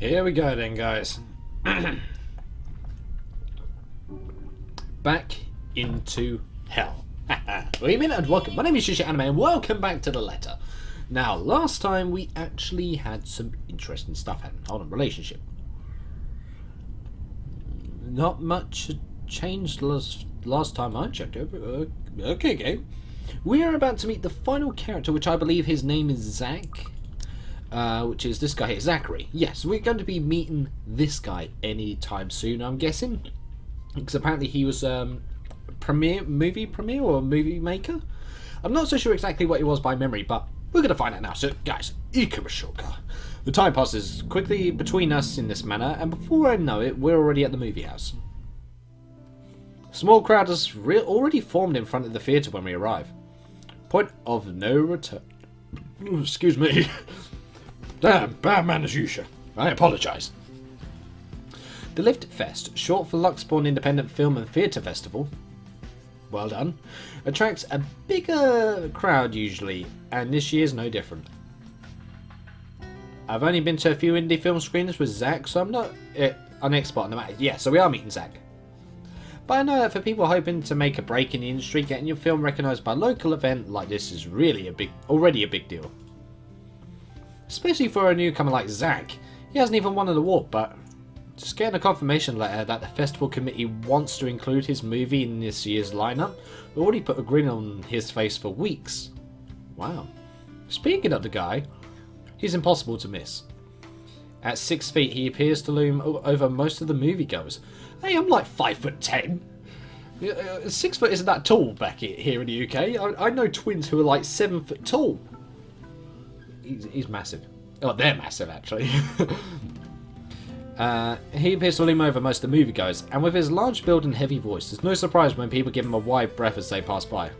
Here we go then, guys. Back into hell. Wait a minute and welcome. My name is Yuusha and welcome back to the letter. Now, last time we actually had some interesting stuff happening. Hold on, relationship. Not much changed last time I checked it. Okay, game. We are about to meet the final character, which I believe his name is Zach. Which is this guy here, Zachary. Yes, we're going to be meeting this guy anytime soon, I'm guessing. Because apparently he was movie premiere or movie maker. I'm not so sure exactly what he was by memory, but we're going to find out now. So, guys, Ikamashouka. The time passes quickly between us in this manner, and before I know it, we're already at the movie house. A small crowd has already formed in front of the theatre when we arrive. Point of no return. Excuse me. Damn, bad manners, Yuusha. I apologise. The Lift Fest, short for Luxborn Independent Film and Theatre Festival, well done, attracts a bigger crowd usually, and this year's no different. I've only been to a few indie film screenings with Zach, so I'm not an expert on the matter. Yeah, so we are meeting Zach. But I know that for people hoping to make a break in the industry, getting your film recognised by a local event like this is really already a big deal. Especially for a newcomer like Zach. He hasn't even won an award, but just getting a confirmation letter that the festival committee wants to include his movie in this year's lineup already put a grin on his face for weeks. Wow. Speaking of the guy, he's impossible to miss. At 6 feet, he appears to loom over most of the moviegoers. Hey, I'm like 5'10". 6 foot isn't that tall back here in the UK. I know twins who are like 7 foot tall. He's massive. Oh, they're massive, actually. He appears to loom over most of the moviegoers, and with his large build and heavy voice, it's no surprise when people give him a wide breath as they pass by.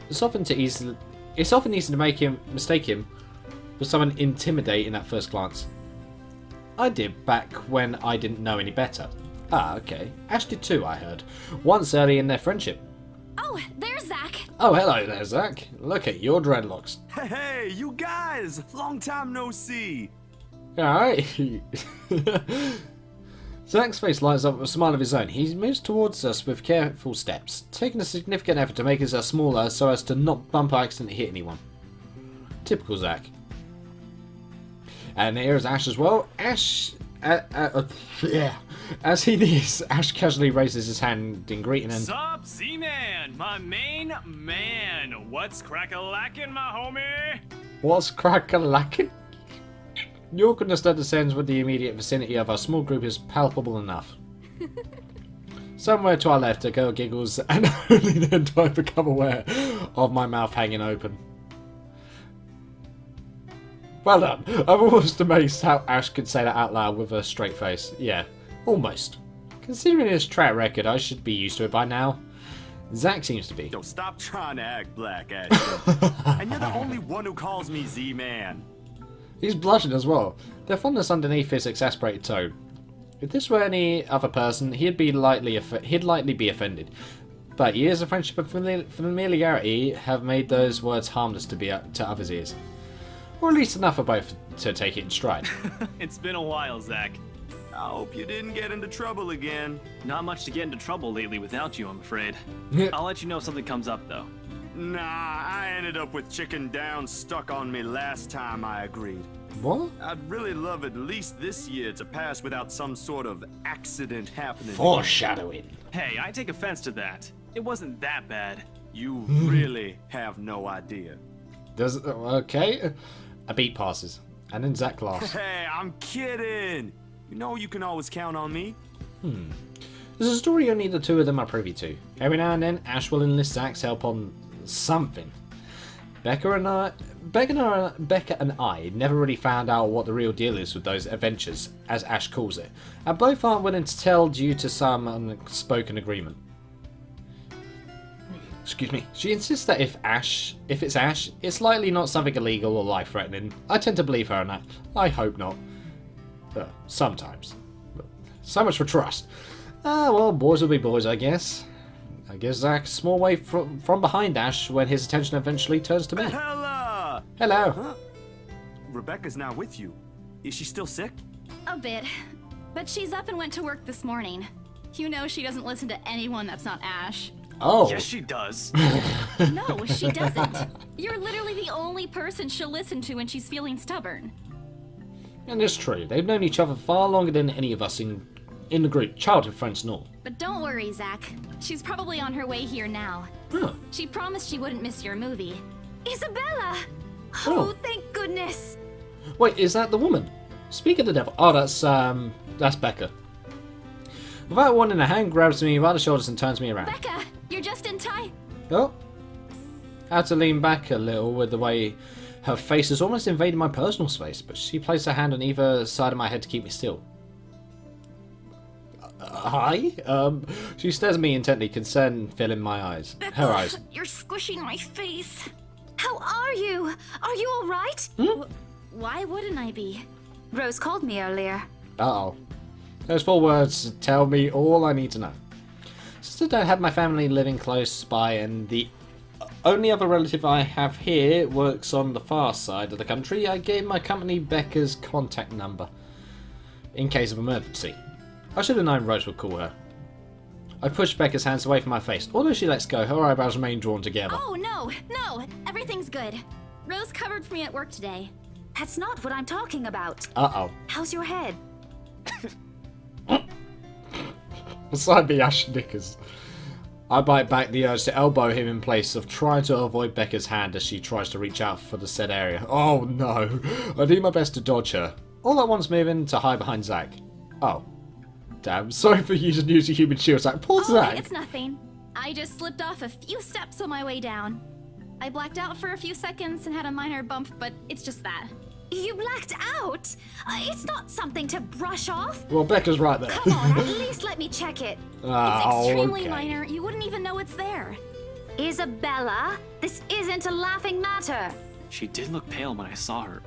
It's often easy to mistake him for someone intimidating at first glance. I did back when I didn't know any better. Ah, okay. Ash did too, I heard. Once early in their friendship. Oh, there's Zach. Oh, hello there, Zach. Look at your dreadlocks. Hey, you guys! Long time no see. Alright. Zach's face lights up with a smile of his own. He moves towards us with careful steps, taking a significant effort to make us smaller so as to not bump or accidentally hit anyone. Typical Zach. And here's Ash as well. Ash... yeah. As he nears, Ash casually raises his hand in greeting and... Sup, Z-Man, my main man. What's crack-a-lackin', my homie? What's crack-a-lackin'? Your awkwardness that descends with the immediate vicinity of our small group is palpable enough. Somewhere to our left, a girl giggles, and only then do I become aware of my mouth hanging open. Well done. I'm almost amazed how Ash could say that out loud with a straight face. Yeah, almost. Considering his track record, I should be used to it by now. Zach seems to be. Don't stop trying to act black, Ashley. And you're the only one who calls me Z-Man. He's blushing as well. The fondness underneath his exasperated tone. If this were any other person, he'd likely be offended. But years of friendship and familiarity have made those words harmless to others' ears. Or at least enough for both to take it in stride. It's been a while, Zach. I hope you didn't get into trouble again. Not much to get into trouble lately without you, I'm afraid. I'll let you know if something comes up, though. Nah, I ended up with chicken down stuck on me last time I agreed. What? I'd really love at least this year to pass without some sort of accident happening. Foreshadowing. Hey, I take offense to that. It wasn't that bad. You really have no idea. Okay. A beat passes, and then Zach laughs. Hey, I'm kidding. You know you can always count on me. There's a story only the two of them are privy to. Every now and then, Ash will enlist Zach's help on something. Becca and I never really found out what the real deal is with those adventures, as Ash calls it, and both aren't willing to tell due to some unspoken agreement. Excuse me. She insists that if it's Ash, it's likely not something illegal or life-threatening. I tend to believe her on that. I hope not. Sometimes. But so much for trust. Well, boys will be boys, I guess. I guess Zach's a small way from behind Ash when his attention eventually turns to me. Hello! Hello. Huh? Rebecca's not with you. Is she still sick? A bit. But she's up and went to work this morning. You know she doesn't listen to anyone that's not Ash. Oh. Yes, she does. No, she doesn't. You're literally the only person she'll listen to when she's feeling stubborn. And it's true. They've known each other far longer than any of us in the group. Childhood friends and all. But don't worry, Zach. She's probably on her way here now. Huh. She promised she wouldn't miss your movie. Isabella! Oh. Oh, thank goodness. Wait, is that the woman? Speak of the devil. Oh, that's Becca. Without warning, a hand grabs me by the shoulders and turns me around. Becca, you're just in time. Oh. I had to lean back a little with the way her face has almost invaded my personal space, but she placed her hand on either side of my head to keep me still. Hi? She stares at me intently, concern filling my eyes. Her eyes. You're squishing my face. How are you? Are you all right? Why wouldn't I be? Rose called me earlier. Uh-oh. Those 4 words tell me all I need to know. Since I had my family living close by and the only other relative I have here works on the far side of the country, I gave my company Becca's contact number in case of emergency. I should have known Rose would call her. I pushed Becca's hands away from my face. Although she lets go, her eyebrows remain drawn together. Oh, no. Everything's good. Rose covered for me at work today. That's not what I'm talking about. Uh-oh. How's your head? Beside me, Ash Knickers. I bite back the urge to elbow him in place of trying to avoid Becca's hand as she tries to reach out for the said area. Oh no. I do my best to dodge her. All at once moving to hide behind Zach. Oh. Damn, sorry for using human shield, Zach. Poor Zach. It's nothing. I just slipped off a few steps on my way down. I blacked out for a few seconds and had a minor bump, but it's just that. You blacked out? It's not something to brush off. Well, Becca's right there. Come on, at least let me check it. Oh, It's extremely okay. minor. You wouldn't even know it's there. Isabella, this isn't a laughing matter. She did look pale when I saw her.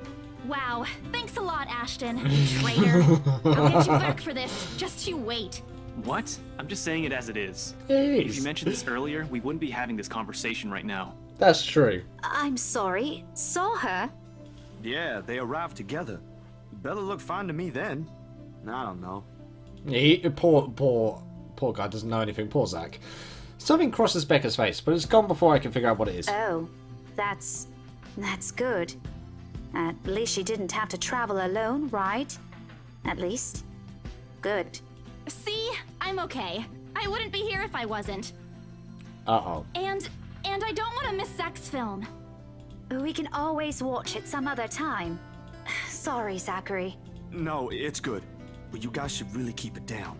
Wow, thanks a lot, Ashton. Traitor. I'll get you back for this. Just you wait. What? I'm just saying it as it is. Jeez. If you mentioned this earlier, we wouldn't be having this conversation right now. That's true. I'm sorry. Saw her? Yeah, they arrived together. Bella looked fine to me then. I don't know. Poor guy doesn't know anything. Poor Zach. Something crosses Becca's face, but it's gone before I can figure out what it is. Oh, that's good. At least she didn't have to travel alone, right? At least. Good. See? I'm okay. I wouldn't be here if I wasn't. Uh-oh. And I don't want to miss Zach's film. We can always watch it some other time. Sorry, Zachary. No, it's good. But you guys should really keep it down.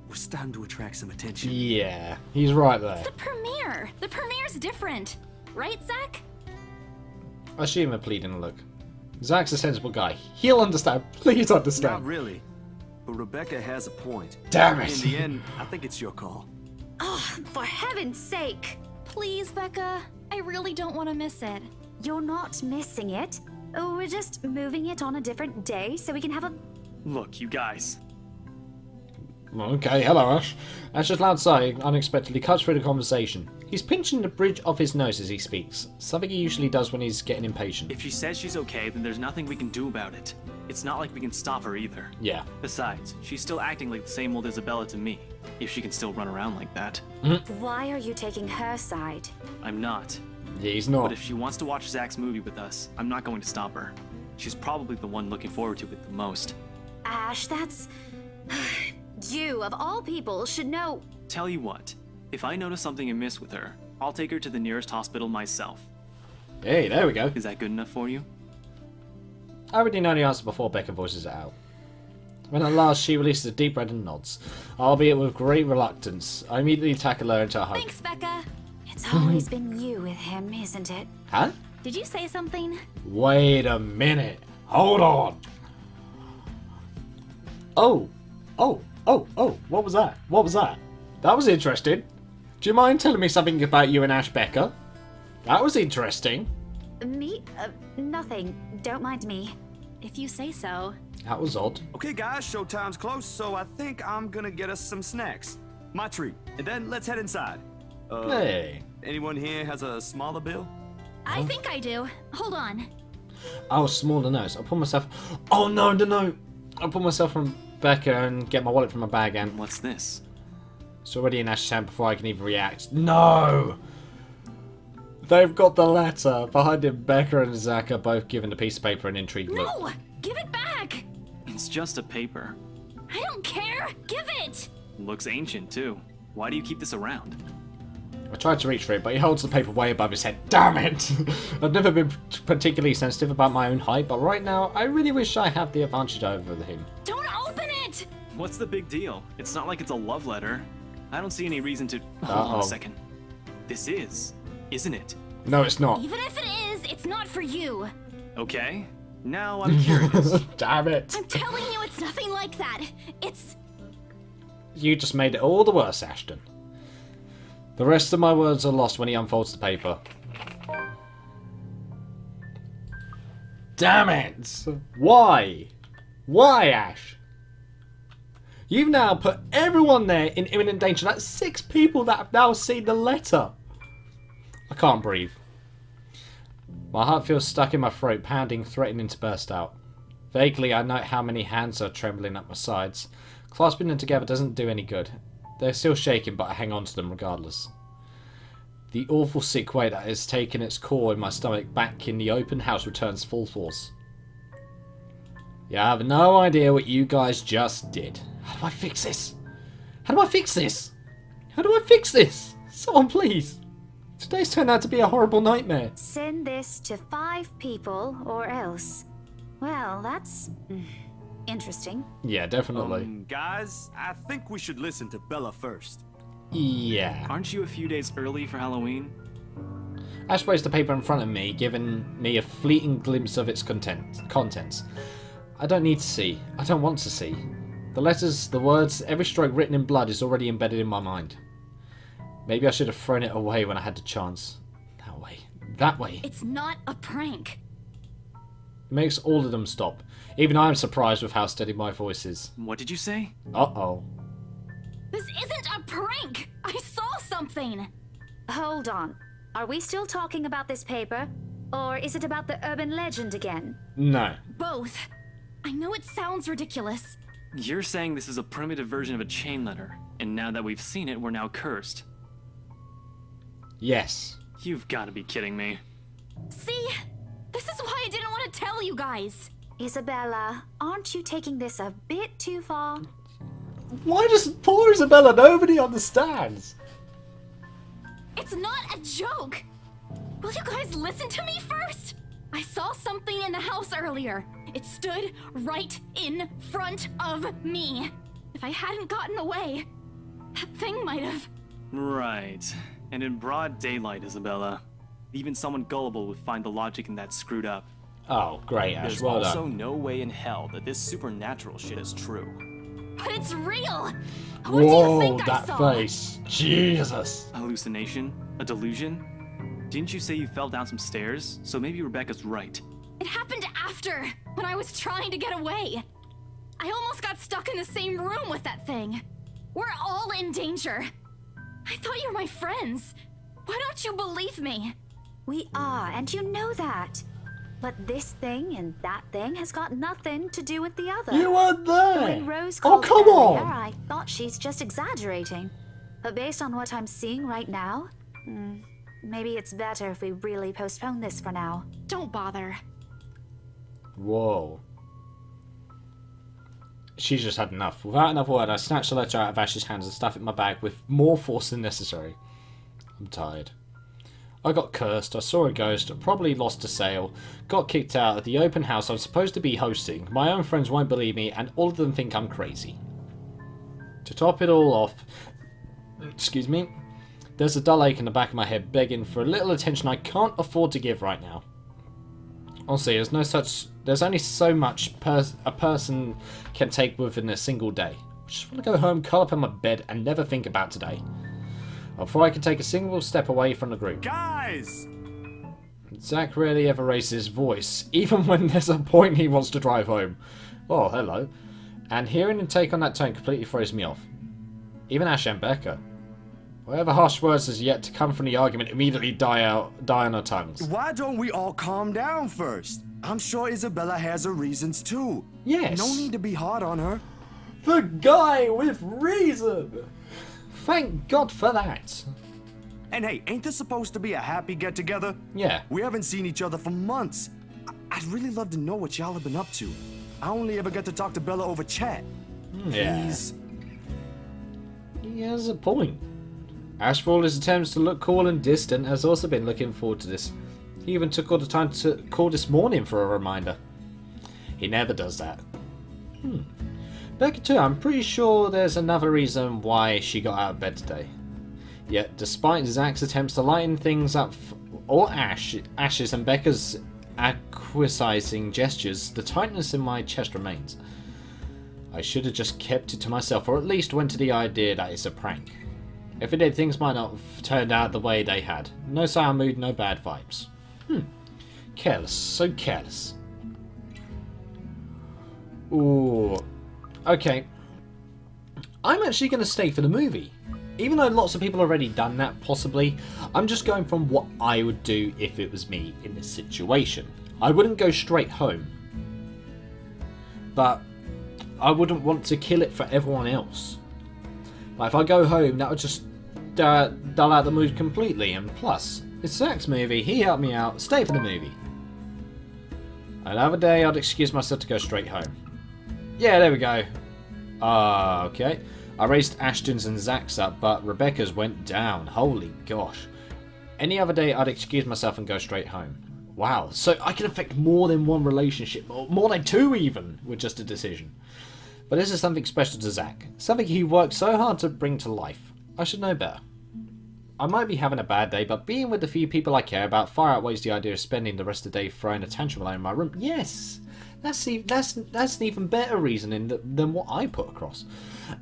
We're starting to attract some attention. Yeah, he's right there. The premiere. The premiere's different. Right, Zach? I assume a pleading look. Zach's a sensible guy. He'll understand. Please Not understand. really. But Rebecca has a point. Damn it. In the end, I think it's your call. Oh, for heaven's sake! Please, Becca. I really don't want to miss it. You're not missing it. Oh, we're just moving it on a different day so we can have a... Look, you guys. Okay, hello Ash. Ash's loud sigh unexpectedly cuts through the conversation. He's pinching the bridge of his nose as he speaks, something he usually does when he's getting impatient. If she says she's okay, then there's nothing we can do about it. It's not like we can stop her either. Yeah. Besides, she's still acting like the same old Isabella to me, if she can still run around like that. Why are you taking her side? I'm not. Yeah, he's not. But if she wants to watch Zach's movie with us, I'm not going to stop her. She's probably the one looking forward to it the most. Ash, that's... You, of all people, should know... Tell you what, if I notice something amiss with her, I'll take her to the nearest hospital myself. Hey, there we go. Is that good enough for you? I already know the answer before Becca voices it out. When at last she releases a deep breath and nods, albeit with great reluctance. I immediately tackle her into a hug. Thanks, Becca. It's always been you with him, isn't it? Huh? Did you say something? Wait a minute. Hold on. Oh, what was that? What was that? That was interesting. Do you mind telling me something about you and Ash, Becca? That was interesting. Me? Nothing. Don't mind me. If you say so. That was odd. Okay, guys, showtime's close, so I think I'm gonna get us some snacks. My treat. And then let's head inside. Hey. Anyone here has a smaller bill? I think I do. Hold on. I was small than nose. I pulled myself. Oh no. I'll pull myself from Becca and get my wallet from my bag, and What's this? it's already in Ash's hand before I can even react. No! They've got the letter. Behind him, Becca and Zach are both given a piece of paper and intrigued look. No! Give it back! It's just a paper. I don't care! Give it! Looks ancient, too. Why do you keep this around? I tried to reach for it, but he holds the paper way above his head. Damn it! I've never been particularly sensitive about my own height, but right now, I really wish I had the advantage over him. Don't open it! What's the big deal? It's not like it's a love letter. I don't see any reason to... Hold on Uh-oh. a second. This is, isn't it? No, it's not. Even if it is, it's not for you. Okay. Now I'm curious. Damn it! I'm telling you, it's nothing like that. It's... You just made it all the worse, Ashton. The rest of my words are lost when he unfolds the paper. Damn it! Why? Why, Ash? You've now put everyone there in imminent danger. That's 6 people that have now seen the letter. I can't breathe. My heart feels stuck in my throat, pounding, threatening to burst out. Vaguely, I note how many hands are trembling at my sides. Clasping them together doesn't do any good. They're still shaking, but I hang on to them regardless. The awful sick weight that has taken its core in my stomach back in the open house returns full force. Yeah, I have no idea what you guys just did. How do I fix this? How do I fix this? How do I fix this? Someone please. Today's turned out to be a horrible nightmare. Send this to 5 people or else. Well, that's interesting. Yeah, definitely. Guys, I think we should listen to Bella first. Yeah. Aren't you a few days early for Halloween? Ash placed the paper in front of me, giving me a fleeting glimpse of its contents. I don't need to see. I don't want to see. The letters, the words, every stroke written in blood is already embedded in my mind. Maybe I should have thrown it away when I had the chance. That way. That way. It's not a prank. It makes all of them stop. Even I am surprised with how steady my voice is. What did you say? Uh-oh. This isn't a prank! I saw something! Hold on. Are we still talking about this paper? Or is it about the urban legend again? No. Both. I know it sounds ridiculous. You're saying this is a primitive version of a chain letter, and now that we've seen it, we're now cursed. Yes. You've got to be kidding me. See? This is why I didn't want to tell you guys. Isabella, aren't you taking this a bit too far? Why does poor Isabella nobody understands? It's not a joke! Will you guys listen to me first? I saw something in the house earlier. It stood right in front of me. If I hadn't gotten away, that thing might have... Right. And in broad daylight, Isabella. Even someone gullible would find the logic in that screwed up. Oh, great, Ash. There's Well also done. no way in hell that this supernatural shit is true. But it's real! What do you Whoa, think I that saw? face. Jesus. A hallucination? A delusion? Didn't you say you fell down some stairs? So maybe Rebecca's right. It happened after, when I was trying to get away. I almost got stuck in the same room with that thing. We're all in danger. I thought you were my friends. Why don't you believe me? We are, and you know that. But this thing and that thing has got nothing to do with the other. You weren't there. When Rose Oh, called come earlier, on. I thought she's just exaggerating. But based on what I'm seeing right now, maybe it's better if we really postpone this for now. Don't bother. Whoa. She's just had enough. Without another word, I snatched the letter out of Ash's hands and stuffed it in my bag with more force than necessary. I'm tired. I got cursed, I saw a ghost, probably lost a sale, got kicked out of the open house I'm supposed to be hosting, my own friends won't believe me, and all of them think I'm crazy. To top it all off, excuse me, there's a dull ache in the back of my head begging for a little attention I can't afford to give right now. Honestly, there's only so much a person can take within a single day. I just want to go home, curl up in my bed, and never think about today. Before I can take a single step away from the group. Guys! Zach rarely ever raises his voice, even when there's a point he wants to drive home. Oh, hello. And hearing him take on that tone completely throws me off. Even Ash and Becca. Whatever harsh words is yet to come from the argument immediately die on our tongues. Why don't we all calm down first? I'm sure Isabella has her reasons too. Yes. No need to be hard on her. The guy with reason! Thank God for that. And hey, ain't this supposed to be a happy get-together? Yeah. We haven't seen each other for months. I'd really love to know what y'all have been up to. I only ever get to talk to Bella over chat. Yeah. Please. He has a point. Ash, for all his attempts to look cool and distant, has also been looking forward to this. He even took all the time to call this morning for a reminder. He never does that. Becca too, I'm pretty sure there's another reason why she got out of bed today. Yet, despite Zach's attempts to lighten things up, or Ash's and Becca's acquiescing gestures, the tightness in my chest remains. I should have just kept it to myself, or at least went to the idea that it's a prank. If it did, things might not have turned out the way they had. No sour mood, no bad vibes. Careless, so careless. Ooh. Okay. I'm actually going to stay for the movie. Even though lots of people have already done that, possibly, I'm just going from what I would do if it was me in this situation. I wouldn't go straight home. But I wouldn't want to kill it for everyone else. Like, if I go home, that would just dull out the mood completely. And plus, it's Zach's movie, he helped me out, stay for the movie. Another day, I'd excuse myself to go straight home. Yeah, there we go. Okay. I raised Ashton's and Zach's up, but Rebecca's went down. Holy gosh. Any other day, I'd excuse myself and go straight home. Wow, so I can affect more than one relationship, or more than two even, with just a decision. But this is something special to Zach. Something he worked so hard to bring to life. I should know better. I might be having a bad day, but being with the few people I care about far outweighs the idea of spending the rest of the day throwing a tantrum alone in my room. Yes! That's an even better reasoning than what I put across.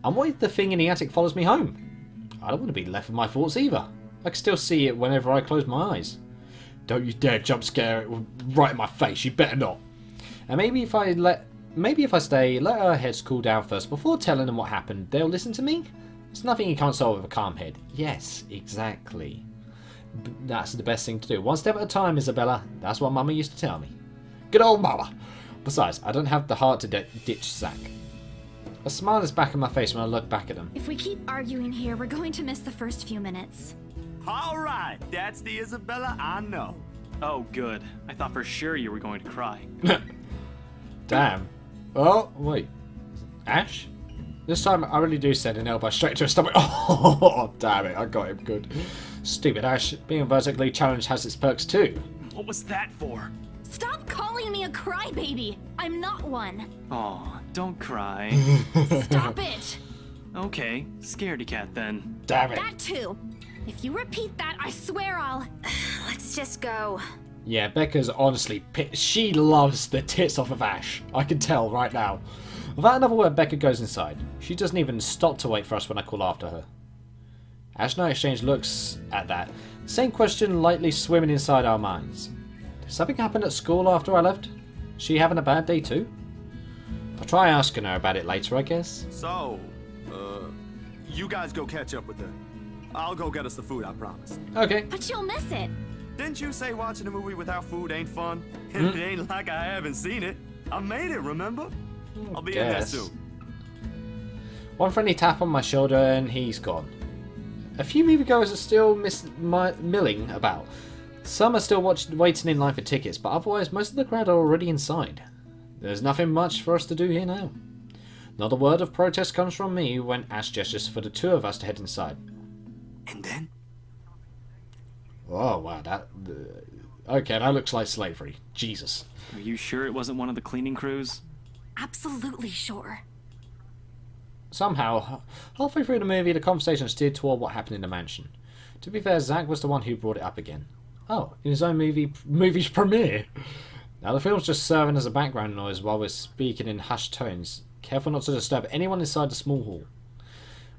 And what if the thing in the attic follows me home? I don't want to be left with my thoughts either. I can still see it whenever I close my eyes. Don't you dare jump scare it right in my face, you better not. And maybe if I stay, let our heads cool down first before telling them what happened, they'll listen to me? It's nothing you can't solve with a calm head. Yes, exactly. That's the best thing to do. One step at a time, Isabella. That's what Mama used to tell me. Good old Mama. Besides, I don't have the heart to ditch Zach. A smile is back in my face when I look back at him. If we keep arguing here, we're going to miss the first few minutes. All right, that's the Isabella I know. Oh, good. I thought for sure you were going to cry. Damn. Oh, wait. Ash? This time I really do send an elbow straight to his stomach. Oh, damn it. I got him good. Stupid Ash. Being vertically challenged has its perks too. What was that for? Stop calling me a crybaby! I'm not one. Aw, don't cry. Stop it! Okay, scaredy cat then. Damn it. That too. If you repeat that, I swear I'll... Let's just go. Yeah, Becca's honestly she loves the tits off of Ash. I can tell right now. Without another word, Becca goes inside. She doesn't even stop to wait for us when I call after her. Ash and I exchange looks at that. Same question lightly swimming inside our minds. Did something happen at school after I left? She having a bad day too? I'll try asking her about it later, I guess. So, you guys go catch up with her. I'll go get us the food, I promise. Okay. But you'll miss it. Didn't you say watching a movie without food ain't fun? It ain't like I haven't seen it. I made it, remember? I'll be in there soon. One friendly tap on my shoulder and he's gone. A few moviegoers are still milling about. Some are still waiting in line for tickets, but otherwise most of the crowd are already inside. There's nothing much for us to do here now. Not a word of protest comes from me when Ash gestures for the two of us to head inside. And then? Oh wow, okay, that looks like slavery. Jesus. Are you sure it wasn't one of the cleaning crews? Absolutely sure. Somehow, halfway through the movie, the conversation steered toward what happened in the mansion. To be fair, Zach was the one who brought it up again. Oh, in his own movie's premiere. Now the film's just serving as a background noise while we're speaking in hushed tones, careful not to disturb anyone inside the small hall.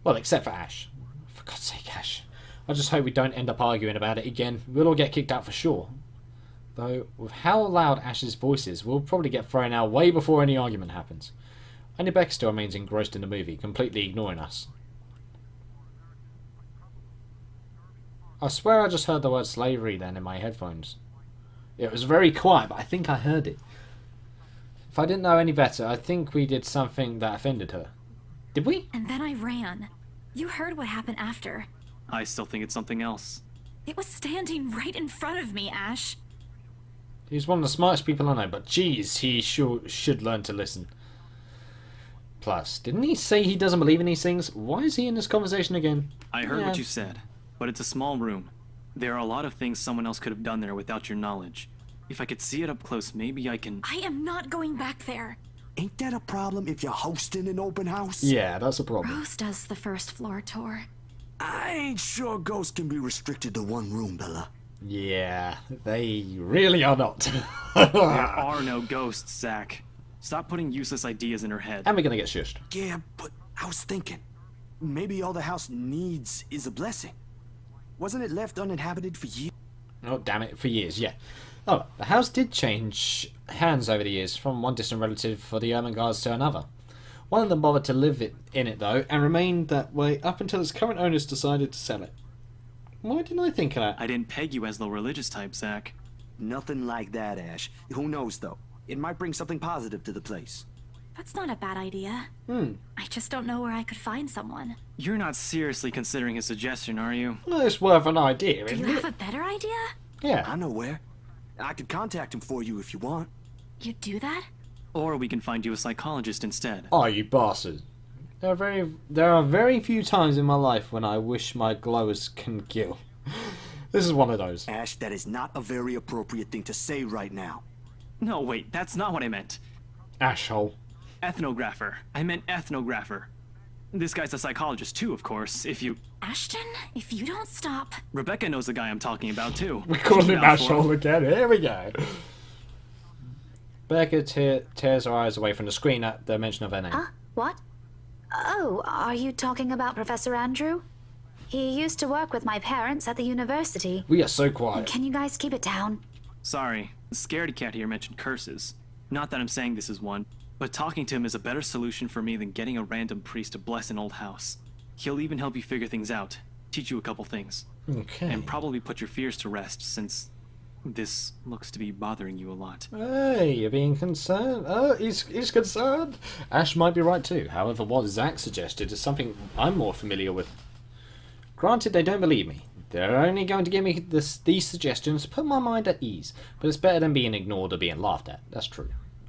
Well, except for Ash. For God's sake, Ash. I just hope we don't end up arguing about it again. We'll all get kicked out for sure. Though, with how loud Ash's voice is, we'll probably get thrown out way before any argument happens. Only Becca still remains engrossed in the movie, completely ignoring us. I swear I just heard the word slavery then in my headphones. It was very quiet, but I think I heard it. If I didn't know any better, I think we did something that offended her. Did we? And then I ran. You heard what happened after. I still think it's something else. It was standing right in front of me, Ash. He's one of the smartest people I know, but geez, he should learn to listen. Plus, didn't he say he doesn't believe in these things? Why is he in this conversation again? I heard what you said, but it's a small room. There are a lot of things someone else could have done there without your knowledge. If I could see it up close, maybe I can... I am not going back there. Ain't that a problem if you're hosting an open house? Yeah, that's a problem. Rose does the first floor tour. I ain't sure ghosts can be restricted to one room, Bella. Yeah, they really are not. There are no ghosts, Zach. Stop putting useless ideas in her head. And we're gonna get shushed. Yeah, but I was thinking, maybe all the house needs is a blessing. Wasn't it left uninhabited for years? Oh, damn it, for years, yeah. Oh, the house did change hands over the years, from one distant relative for the Ermengardes to another. One of them bothered to live in it, though, and remained that way up until its current owners decided to sell it. Why didn't I think of that? I didn't peg you as the religious type, Zach. Nothing like that, Ash. Who knows, though? It might bring something positive to the place. That's not a bad idea. I just don't know where I could find someone. You're not seriously considering his suggestion, are you? Well, it's worth an idea, Do isn't you it? have a better idea? Yeah. I know where. I could contact him for you if you want. You'd do that? Or we can find you a psychologist instead. Oh, you bastard. There are very few times in my life when I wish my glowers can kill. This is one of those. Ash, that is not a very appropriate thing to say right now. No, wait, that's not what I meant. Ashhole. Ethnographer. I meant ethnographer. This guy's a psychologist too, of course, if you... Ashton, if you don't stop... Rebecca knows the guy I'm talking about too. We call She's him down for it. Ashhole again. Here we go. Becca tears her eyes away from the screen at the mention of her name. Huh? What? Oh, are you talking about Professor Andrew? He used to work with my parents at the university. We are so quiet. Can you guys keep it down? Sorry, the scaredy cat here mentioned curses. Not that I'm saying this is one, but talking to him is a better solution for me than getting a random priest to bless an old house. He'll even help you figure things out, teach you a couple things, Okay. and probably put your fears to rest since this looks to be bothering you a lot. Hey, you're being concerned. Oh, he's concerned. Ash might be right too. However, what Zach suggested is something I'm more familiar with. Granted, they don't believe me. They're only going to give me these suggestions to put my mind at ease. But it's better than being ignored or being laughed at. That's true.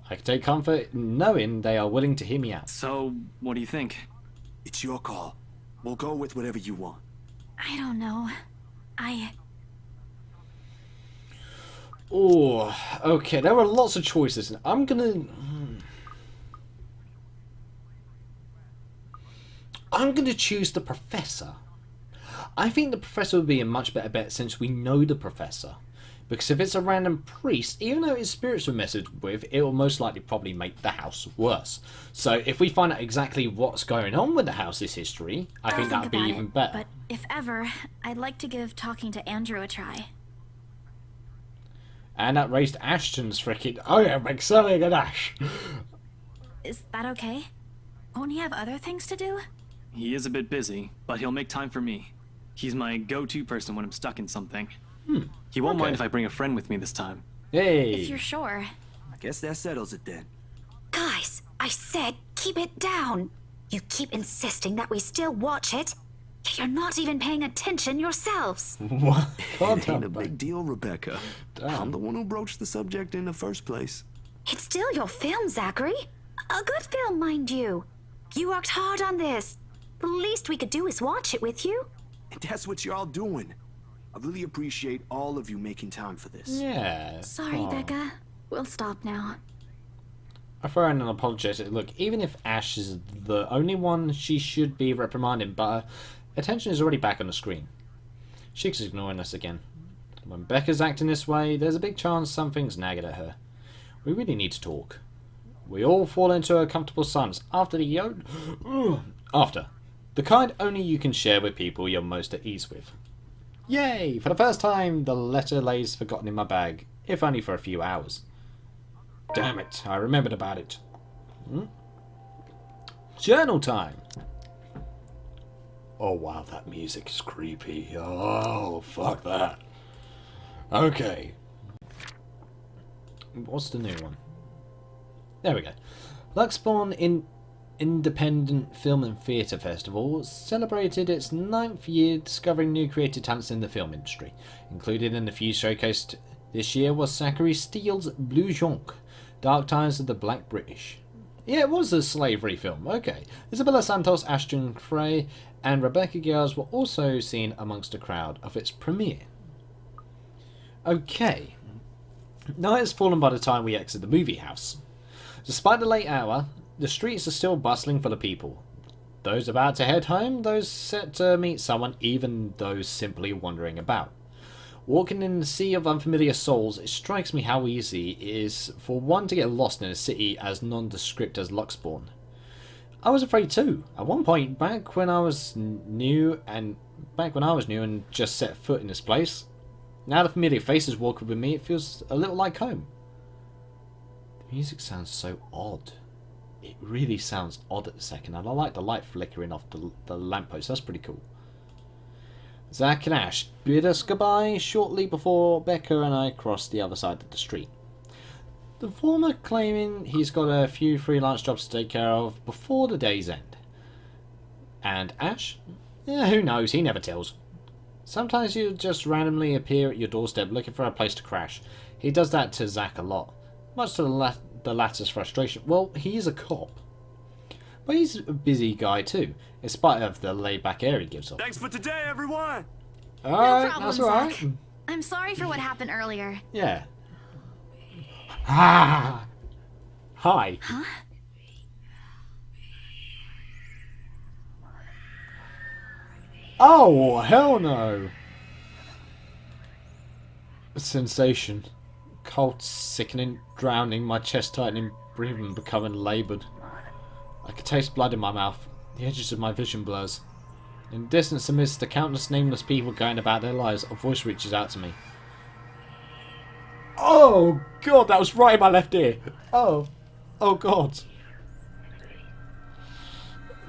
I can take comfort in knowing they are willing to hear me out. So, what do you think? It's your call. We'll go with whatever you want. I don't know. Oh, okay. There are lots of choices. I'm gonna choose the professor. I think the professor would be a much better bet since we know the professor. Because if it's a random priest, even though his spirits were messed with, it will most likely probably make the house worse. So if we find out exactly what's going on with the house's history, I think that would be about even it, better. But if ever, I'd like to give talking to Andrew a try. And that raised Ashton's freaking... Oh yeah, make something an Ash. Is that okay? Won't he have other things to do? He is a bit busy, but he'll make time for me. He's my go-to person when I'm stuck in something. He won't mind if I bring a friend with me this time. Hey. If you're sure. I guess that settles it then. Guys, I said keep it down. You keep insisting that we still watch it. Yet you're not even paying attention yourselves. What? Calm It ain't a down, big deal, Rebecca. I'm the one who broached the subject in the first place. It's still your film, Zachary. A good film, mind you. You worked hard on this. The least we could do is watch it with you. And that's what you're all doing. I really appreciate all of you making time for this. Yeah. Sorry, Aw. Becca. We'll stop now. I throw in an apologetic look. Even if Ash is the only one she should be reprimanding, but her attention is already back on the screen. She's ignoring us again. When Becca's acting this way, there's a big chance something's nagging at her. We really need to talk. We all fall into a comfortable silence after the kind only you can share with people you're most at ease with. Yay! For the first time, the letter lays forgotten in my bag, if only for a few hours. Damn it, I remembered about it. Journal time! Oh wow, that music is creepy. Oh, fuck that. Okay. What's the new one? There we go. Luxbourne Independent Film and Theatre Festival celebrated its 9th year discovering new creative talents in the film industry. Included in the few showcased this year was Zachary Steele's Blue Jonque, Dark Times of the Black British. Yeah, it was a slavery film, okay. Isabella Santos, Ashton Frey and Rebecca Gales were also seen amongst the crowd of its premiere. Okay. Night has fallen by the time we exit the movie house. Despite the late hour, the streets are still bustling full of people. Those about to head home, those set to meet someone, even those simply wandering about. Walking in the sea of unfamiliar souls, it strikes me how easy it is for one to get lost in a city as nondescript as Luxbourne. I was afraid too. At one point, back when I was new and just set foot in this place. Now the familiar faces walking with me, it feels a little like home. The music sounds so odd. It really sounds odd at the second, and I like the light flickering off the lamppost. That's pretty cool. Zach and Ash bid us goodbye shortly before Becca and I crossed the other side of the street. The former claiming he's got a few freelance jobs to take care of before the day's end. And Ash? Yeah, who knows, he never tells. Sometimes you just randomly appear at your doorstep looking for a place to crash. He does that to Zach a lot, much to the latter's frustration. Well, he's a cop. But he's a busy guy too, in spite of the laid-back air he gives off. Thanks for today, everyone. Alright, No problem, that's alright. Zach. I'm sorry for what happened earlier. Yeah. Ah. Hi. Huh? Oh, hell no. A sensation. Cold, sickening, drowning, my chest tightening, breathing becoming laboured. I could taste blood in my mouth. The edges of my vision blurs. In the distance, amidst the countless nameless people going about their lives, a voice reaches out to me. Oh, God, that was right in my left ear. Oh. Oh, God.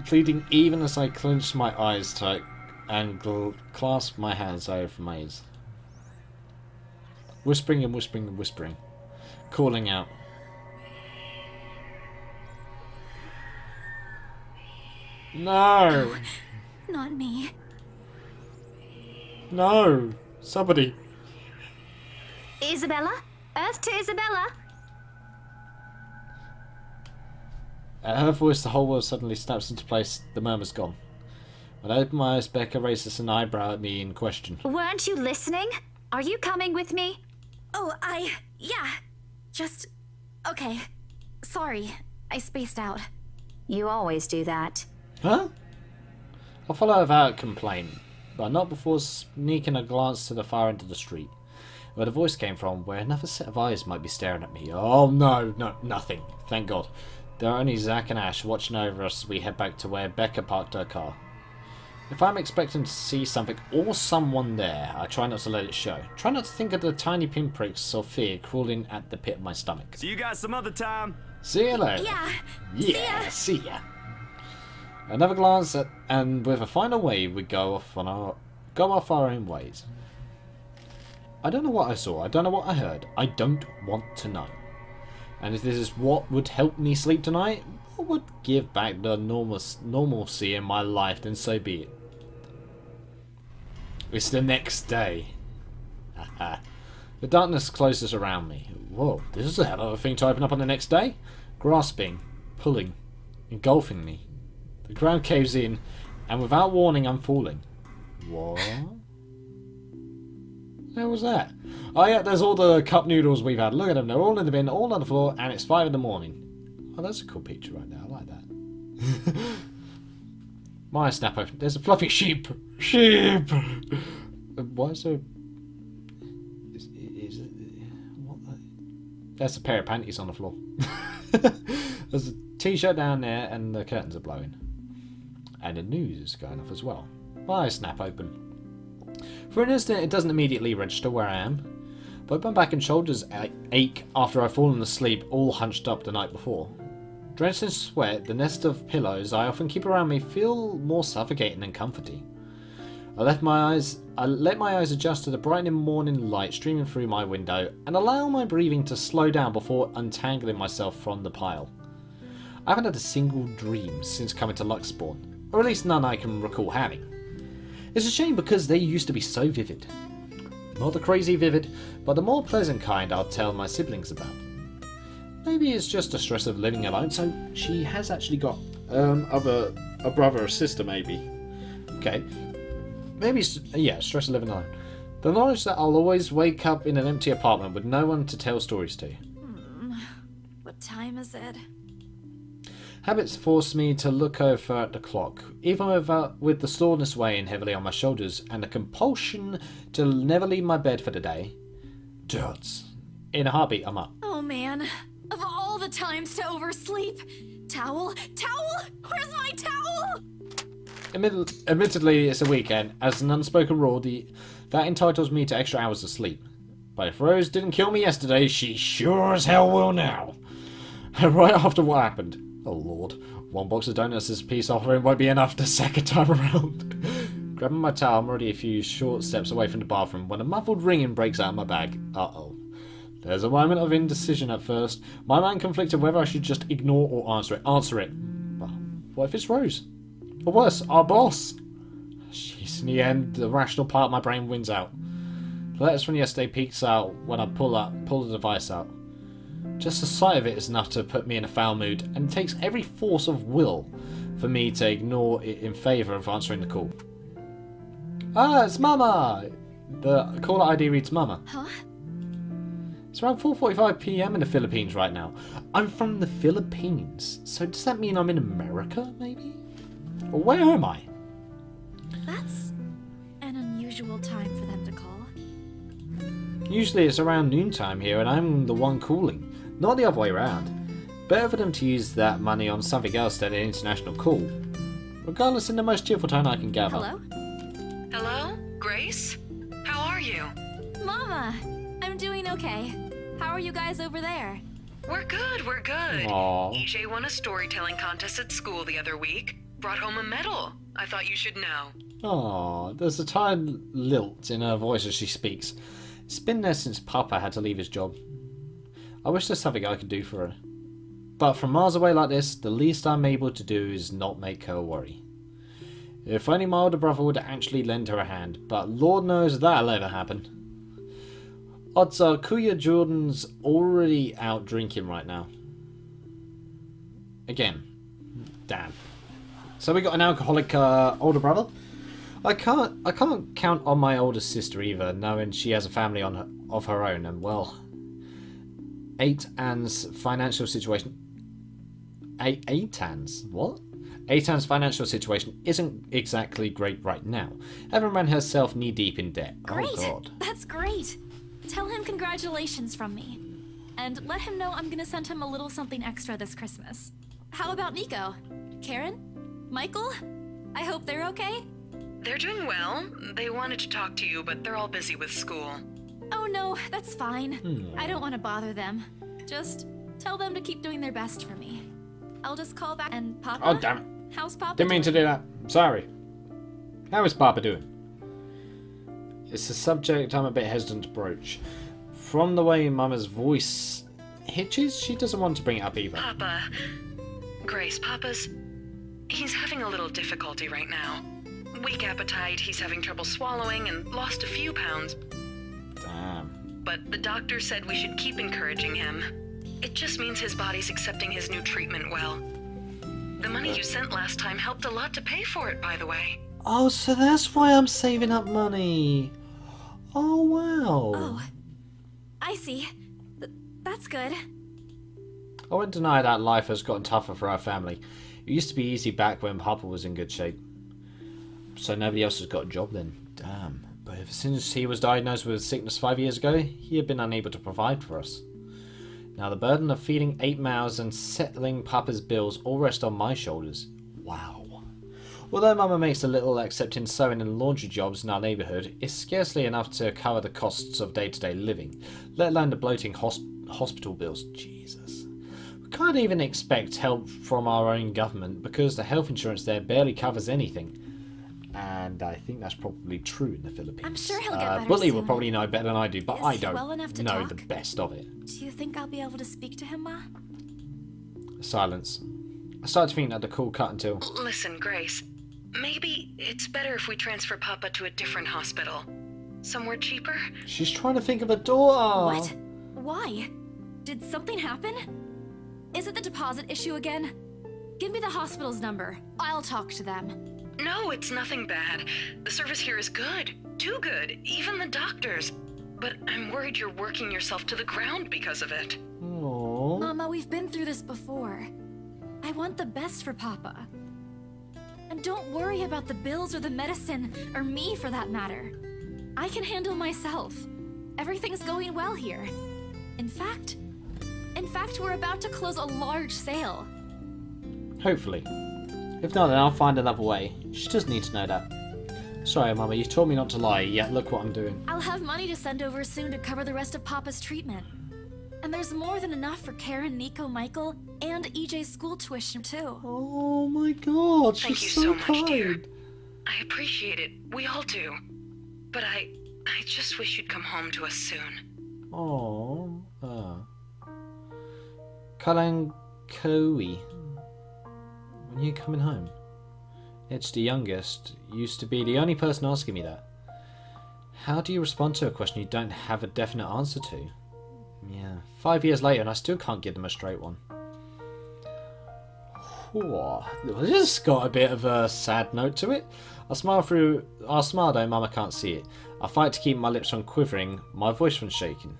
Pleading even as I clenched my eyes tight and clasped my hands over my ears. Whispering and whispering and whispering. Calling out. No! Not me. No! Somebody! Isabella? Earth to Isabella? At her voice, the whole world suddenly snaps into place. The murmur's gone. When I open my eyes, Becca raises an eyebrow at me in question. Weren't you listening? Are you coming with me? Oh, yeah. Just... Okay. Sorry. I spaced out. You always do that. Huh? I'll follow without complaint, but not before sneaking a glance to the far end of the street, where the voice came from, where another set of eyes might be staring at me. Oh no, nothing. Thank God. There are only Zach and Ash watching over us as we head back to where Becca parked her car. If I'm expecting to see something or someone there, I try not to let it show. Try not to think of the tiny pinpricks of fear crawling at the pit of my stomach. See you guys some other time. See you later. Yeah. Yeah, see ya. Another glance at, and with a final wave, we go off our own ways. I don't know what I saw. I don't know what I heard. I don't want to know. And if this is what would help me sleep tonight, what would give back the normalcy in my life, then so be it. It's the next day. The darkness closes around me. Whoa, this is a hell of a thing to open up on the next day. Grasping, pulling, engulfing me. The ground caves in, and without warning, I'm falling. What? How was that? Oh yeah, there's all the cup noodles we've had. Look at them, they're all in the bin, all on the floor, and it's 5 in the morning. Oh, that's a cool picture right there. I like that. My snap open. There's a fluffy sheep. Sheep. Why is there? Is it? What? There's a pair of panties on the floor. There's a t-shirt down there, and the curtains are blowing, and the news is going off as well. My snap open. For an instant, it doesn't immediately register where I am, but my back and shoulders ache after I've fallen asleep, all hunched up the night before. Drenched in sweat, the nest of pillows I often keep around me feel more suffocating than comforting. I let my eyes adjust to the brightening morning light streaming through my window and allow my breathing to slow down before untangling myself from the pile. I haven't had a single dream since coming to Luxspawn, or at least none I can recall having. It's a shame because they used to be so vivid. Not the crazy vivid, but the more pleasant kind I'll tell my siblings about. Maybe it's just the stress of living alone, so she has actually got a brother or sister maybe. Okay. Maybe, yeah, stress of living alone. The knowledge that I'll always wake up in an empty apartment with no one to tell stories to. What time is it? Habits force me to look over at the clock, even with the soreness weighing heavily on my shoulders and the compulsion to never leave my bed for the day. Duds. In a heartbeat, I'm up. Oh man, of all the times to oversleep. Towel? Where's my towel? Admittedly, it's a weekend. As an unspoken rule, that entitles me to extra hours of sleep. But if Rose didn't kill me yesterday, she sure as hell will now. Right after what happened. Oh lord, one box of donuts as a peace offering won't be enough the second time around. Grabbing my towel, I'm already a few short steps away from the bathroom when a muffled ringing breaks out of my bag. Uh-oh. There's a moment of indecision at first. My mind conflicted whether I should just ignore or answer it. Answer it. Well, what if it's Rose? Or worse, our boss? Jeez, in the end, the rational part of my brain wins out. The letters from yesterday peeks out when I pull the device out. Just the sight of it is enough to put me in a foul mood, and it takes every force of will for me to ignore it in favour of answering the call. Ah, it's Mama! The caller ID reads Mama. Huh? It's around 4:45 PM in the Philippines right now. I'm from the Philippines, so does that mean I'm in America, maybe? Or where am I? That's an unusual time for them to call. Usually it's around noontime here and I'm the one calling, not the other way around. Better for them to use that money on something else than an international call. Regardless, in the most cheerful tone I can gather. Hello? Hello? Grace? How are you? Mama! I'm doing okay. How are you guys over there? We're good, we're good. Aww. EJ won a storytelling contest at school the other week. Brought home a medal. I thought you should know. Aww, there's a tiny lilt in her voice as she speaks. It's been there since Papa had to leave his job. I wish there's something I could do for her. But from miles away like this, the least I'm able to do is not make her worry. If only my older brother would actually lend her a hand, but Lord knows that'll ever happen. Odds are Kuya Jordan's already out drinking right now. Again. Damn. So we got an alcoholic older brother. I can't count on my older sister either, knowing she has a family of her own, and well, Eitan's financial situation. Eitan's what? Eitan's financial situation isn't exactly great right now. Having ran herself knee deep in debt. Great! Oh god. That's great! Tell him congratulations from me. And let him know I'm gonna send him a little something extra this Christmas. How about Nico? Karen? Michael? I hope they're okay? They're doing well. They wanted to talk to you, but they're all busy with school. Oh no, that's fine. I don't want to bother them. Just tell them to keep doing their best for me. I'll just call back and Papa? Oh damn it. How's Papa Didn't mean to do that. I'm sorry. How is Papa doing? It's a subject I'm a bit hesitant to broach. From the way Mama's voice hitches, she doesn't want to bring it up either. Papa. Grace, he's having a little difficulty right now. Weak appetite, he's having trouble swallowing, and lost a few pounds. Damn. But the doctor said we should keep encouraging him. It just means his body's accepting his new treatment well. The money you sent last time helped a lot to pay for it, by the way. Oh, so that's why I'm saving up money. Oh, wow. Oh, I see. That's good. I won't deny that life has gotten tougher for our family. It used to be easy back when Papa was in good shape. So nobody else has got a job then. Damn. But ever since he was diagnosed with sickness 5 years ago, he had been unable to provide for us. Now the burden of feeding 8 mouths and settling Papa's bills all rest on my shoulders. Wow. Although Mama makes a little accepting sewing and laundry jobs in our neighbourhood, it's scarcely enough to cover the costs of day-to-day living, let alone the bloating hospital bills. Jesus. We can't even expect help from our own government because the health insurance there barely covers anything. and I think that's probably true in the Philippines. I'm sure he'll get better Bully will soon. probably know better than I do, but Is I he don't well enough to know talk? the best of it. Do you think I'll be able to speak to him, Ma? Silence. I started to think that the call cut until... Listen, Grace. Maybe it's better if we transfer Papa to a different hospital. Somewhere cheaper? She's trying to think of a daughter. What? Why? Did something happen? Is it the deposit issue again? Give me the hospital's number. I'll talk to them. No, it's nothing bad. The service here is good. Too good. Even the doctors. But I'm worried you're working yourself to the ground because of it. Aww. Mama, we've been through this before. I want the best for Papa. And don't worry about the bills or the medicine, or me for that matter. I can handle myself. Everything's going well here. In fact, we're about to close a large sale. Hopefully. If not, then I'll find another way. She does need to know that. Sorry, Mama, you told me not to lie, yet look what I'm doing. I'll have money to send over soon to cover the rest of Papa's treatment. And there's more than enough for Karen, Nico, Michael, and EJ's school tuition too. Oh my god, Thank she's you so kind. much, dear. I appreciate it. We all do. But I just wish you'd come home to us soon. Oh. Kalankoi. When are you coming home? It's the youngest. Used to be the only person asking me that. How do you respond to a question you don't have a definite answer to? Yeah, 5 years later and I still can't give them a straight one. This has got a bit of a sad note to it. I smile though Mama can't see it. I fight to keep my lips from quivering, my voice from shaking.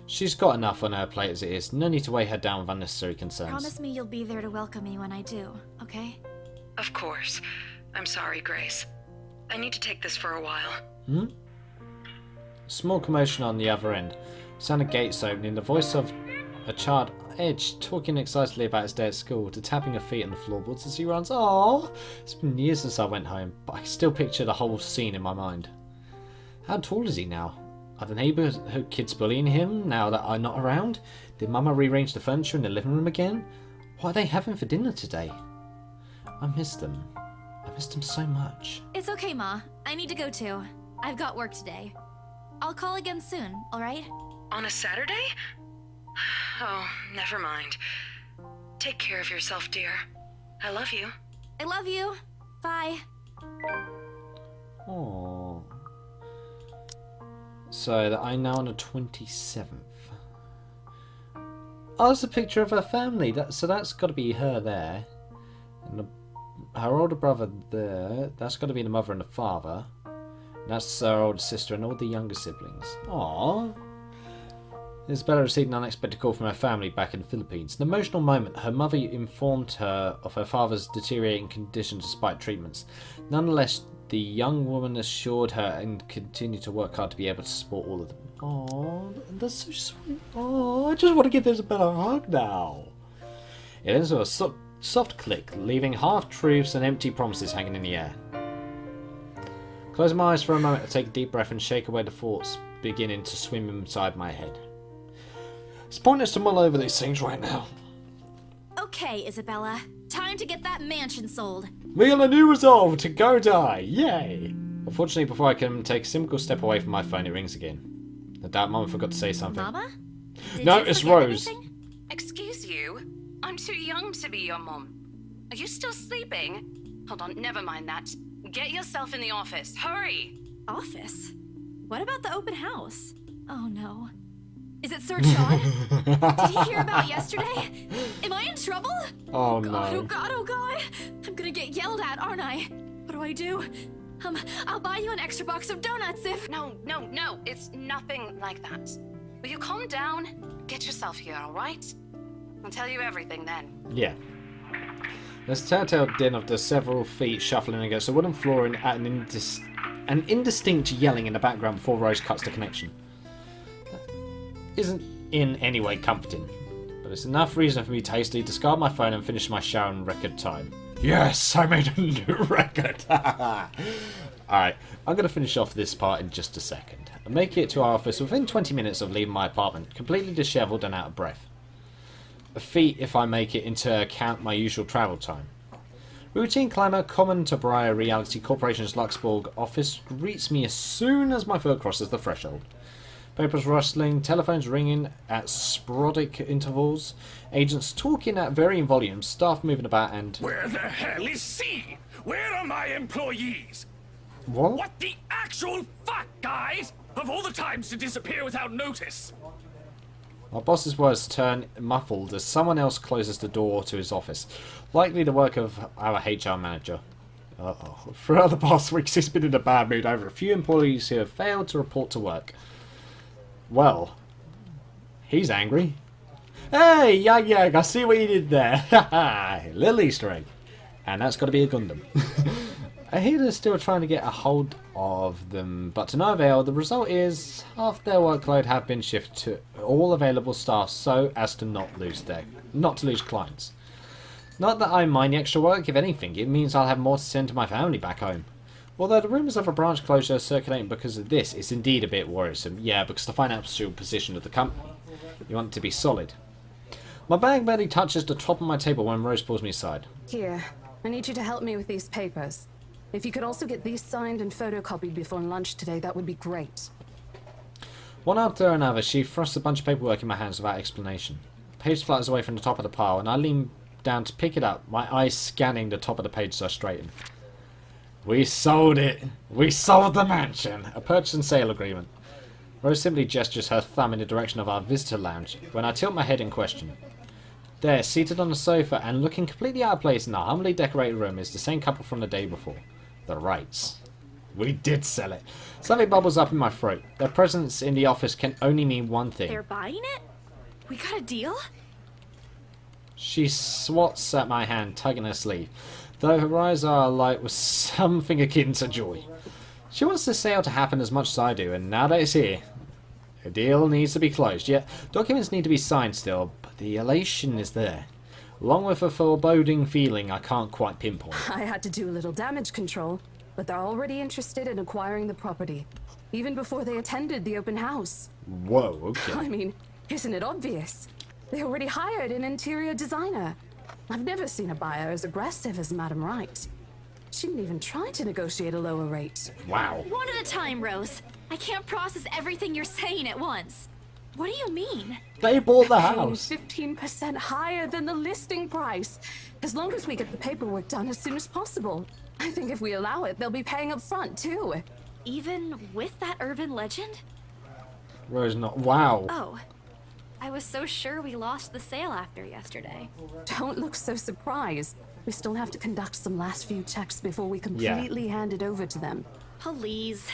She's got enough on her plate as it is. No need to weigh her down with unnecessary concerns. Promise me you'll be there to welcome me when I do, okay? Of course. I'm sorry, Grace. I need to take this for a while. Small commotion on the other end. Sound of gates opening, the voice of a child Edge talking excitedly about his day at school, to tapping her feet on the floorboards as he runs. Aww! It's been years since I went home, but I can still picture the whole scene in my mind. How tall is he now? Are the neighbourhood kids bullying him now that I'm not around? Did Mama rearrange the furniture in the living room again? What are they having for dinner today? I miss them. I miss them so much. It's okay, Ma. I need to go too. I've got work today. I'll call again soon, alright? On a Saturday? Oh, never mind. Take care of yourself, dear. I love you. I love you. Bye. Aww. So that I'm now on the 27th. Oh, it's a picture of her family. So that's got to be her there. And her older brother there. That's got to be the mother and the father. And that's her older sister and all the younger siblings. Aww. It's better receiving an unexpected call from her family back in the Philippines. An emotional moment. Her mother informed her of her father's deteriorating condition despite treatments. Nonetheless, the young woman assured her and continued to work hard to be able to support all of them. Oh, that's so sweet. Oh, I just want to give this a better hug now. It ends with a soft click, leaving half-truths and empty promises hanging in the air. Closing my eyes for a moment, I take a deep breath and shake away the thoughts beginning to swim inside my head. It's pointless to mull over these things right now. Okay, Isabella. Time to get that mansion sold. We got a new resolve to go die. Yay! Unfortunately, before I can take a simple step away from my phone, it rings again. I doubt Mama forgot to say something. Mama? Did No, you it's forget Rose. anything? Excuse you? I'm too young to be your mom. Are you still sleeping? Hold on, never mind that. Get yourself in the office. Hurry! Office? What about the open house? Oh no. Is it Sir Sean? Did he hear about yesterday? Am I in trouble? Oh God, no. oh God, oh God. I'm gonna get yelled at, aren't I? What do I do? I'll buy you an extra box of donuts if... No, it's nothing like that. Will you calm down? Get yourself here, alright? I'll tell you everything then. Yeah. There's a telltale din of the several feet shuffling against the wooden floor and at an indistinct yelling in the background before Rose cuts the connection. Isn't in any way comforting, but it's enough reason for me to hastily discard my phone and finish my shower in record time. Yes, I made a new record! Alright, I'm going to finish off this part in just a second. I make it to our office within 20 minutes of leaving my apartment, completely dishevelled and out of breath. A feat if I make it into account my usual travel time. Routine climber common to Briar Reality Corporation's Luxembourg office greets me as soon as my foot crosses the threshold. Papers rustling, telephones ringing at sporadic intervals, agents talking at varying volumes, staff moving about, and... Where the hell is C? Where are my employees? What? What the actual fuck, guys? Of all the times to disappear without notice. My boss's words turn muffled as someone else closes the door to his office, likely the work of our HR manager. Uh-oh. Throughout the past weeks, he's been in a bad mood over a few employees who have failed to report to work. Well, he's angry. Hey, yeah, I see what you did there. Haha, little Easter egg. And that's got to be a Gundam. I hear they're still trying to get a hold of them, but to no avail. The result is half their workload have been shifted to all available staff so as to not to lose clients. Not that I mind the extra work, if anything, it means I'll have more to send to my family back home. Although the rumours of a branch closure circulating because of this is indeed a bit worrisome. Yeah, because the financial position of the company, you want it to be solid. My bag barely touches the top of my table when Rose pulls me aside. Here, I need you to help me with these papers. If you could also get these signed and photocopied before lunch today, that would be great. One after another, she thrusts a bunch of paperwork in my hands without explanation. The page flutters away from the top of the pile, and I lean down to pick it up, my eyes scanning the top of the page so I straighten. We sold it! We sold the mansion! A purchase and sale agreement. Rose simply gestures her thumb in the direction of our visitor lounge when I tilt my head in question. There, seated on the sofa and looking completely out of place in our humbly decorated room, is the same couple from the day before. The Wrights. We did sell it. Something bubbles up in my throat. Their presence in the office can only mean one thing. They're buying it? We got a deal? She swats at my hand, tugging her sleeve, though her eyes are alight with something akin to joy. She wants the sale to happen as much as I do, and now that it's here, a deal needs to be closed. Yet, documents need to be signed still, but the elation is there, along with a foreboding feeling I can't quite pinpoint. I had to do a little damage control, but they're already interested in acquiring the property, even before they attended the open house. Whoa, okay. I mean, isn't it obvious? They already hired an interior designer. I've never seen a buyer as aggressive as Madame Wright. She didn't even try to negotiate a lower rate. Wow. One at a time, Rose. I can't process everything you're saying at once. What do you mean? They bought the Paying house. 15% higher than the listing price, as long as we get the paperwork done as soon as possible. I think if we allow it, they'll be paying up front, too. Even with that urban legend? Rose not. Wow. Oh. I was so sure we lost the sale after yesterday. Don't look so surprised. We still have to conduct some last few checks before we completely hand it over to them. Please.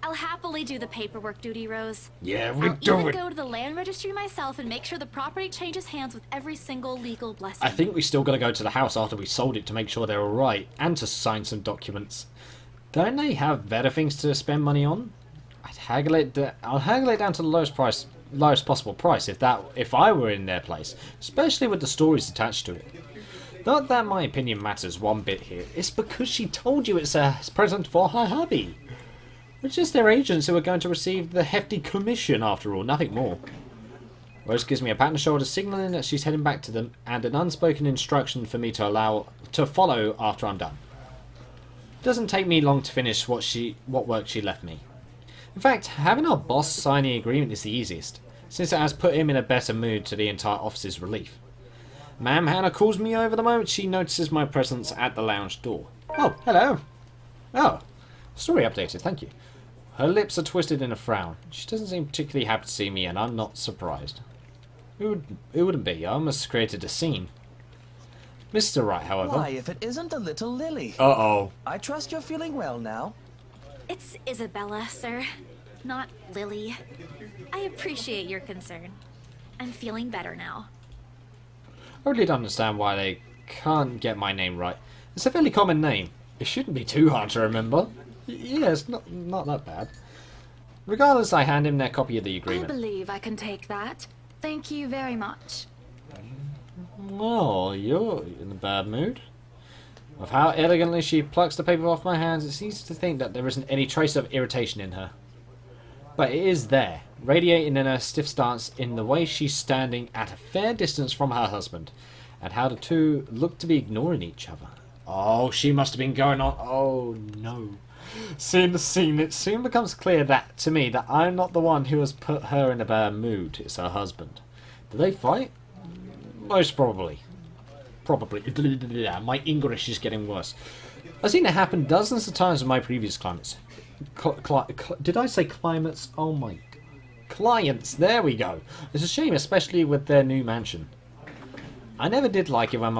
I'll happily do the paperwork duty, Rose. Yeah, we I'll do even it. go to the land registry myself and make sure the property changes hands with every single legal blessing. I think we still got to go to the house after we sold it to make sure they're all right, and to sign some documents. Don't they have better things to spend money on? I'll haggle it down to the lowest possible price if I were in their place, especially with the stories attached to it. Not that my opinion matters one bit here. It's because she told you it's a present for her hubby. It's just their agents who are going to receive the hefty commission after all, nothing more. Rose gives me a pat on the shoulder, signalling that she's heading back to them, and an unspoken instruction for me to follow after I'm done. It doesn't take me long to finish what work she left me. In fact, having our boss sign the agreement is the easiest, since it has put him in a better mood to the entire office's relief. Ma'am Hannah calls me over the moment she notices my presence at the lounge door. Oh, hello. Oh, story updated, thank you. Her lips are twisted in a frown. She doesn't seem particularly happy to see me, and I'm not surprised. Who wouldn't be? I almost created a scene. Mr. Wright, however... Why, if it isn't a little Lily. Uh-oh. I trust you're feeling well now. It's Isabella, sir. Not Lily. I appreciate your concern. I'm feeling better now. I really don't understand why they can't get my name right. It's a fairly common name. It shouldn't be too hard to remember. Yeah, it's not that bad. Regardless, I hand him their copy of the I agreement. believe I can take that. Thank you very much. Well, you're in a bad mood. Of how elegantly she plucks the paper off my hands, it's easy to think that there isn't any trace of irritation in her. But it is there, radiating in her stiff stance in the way she's standing at a fair distance from her husband, and how the two look to be ignoring each other. Oh, she must have been going on. Oh no. Seeing the scene, it soon becomes clear that to me that I'm not the one who has put her in a bad mood. It's her husband. Do they fight? Most probably. Probably. My English is getting worse. I've seen it happen dozens of times in my previous climates. Did I say climates? Oh my. Clients. There we go. It's a shame, especially with their new mansion. I never did like it when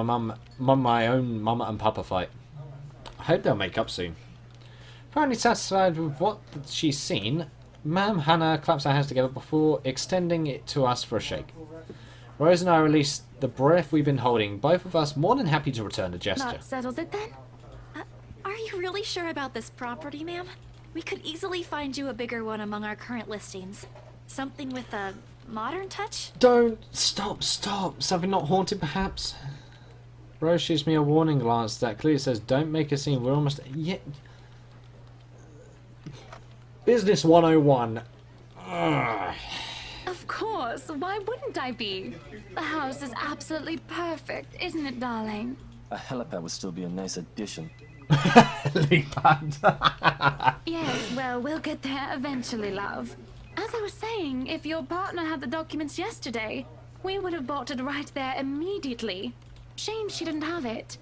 my own mama and papa fight. I hope they'll make up soon. Apparently satisfied with what she's seen, Ma'am Hannah claps her hands together before extending it to us for a shake. Rose and I released the breath we've been holding, both of us more than happy to return the gesture. That settles it then? Are you really sure about this property, ma'am? We could easily find you a bigger one among our current listings. Something with a modern touch? Don't. Stop. Something not haunted, perhaps? Rose shoots me a warning glance that clearly says, don't make a scene. We're almost... Yeah. Business 101. Ugh. Of course, why wouldn't I be? The house is absolutely perfect, isn't it, darling? A helipad would still be a nice addition. Yes, well, we'll get there eventually, love. As I was saying, if your partner had the documents yesterday, we would have bought it right there immediately. Shame she didn't have it.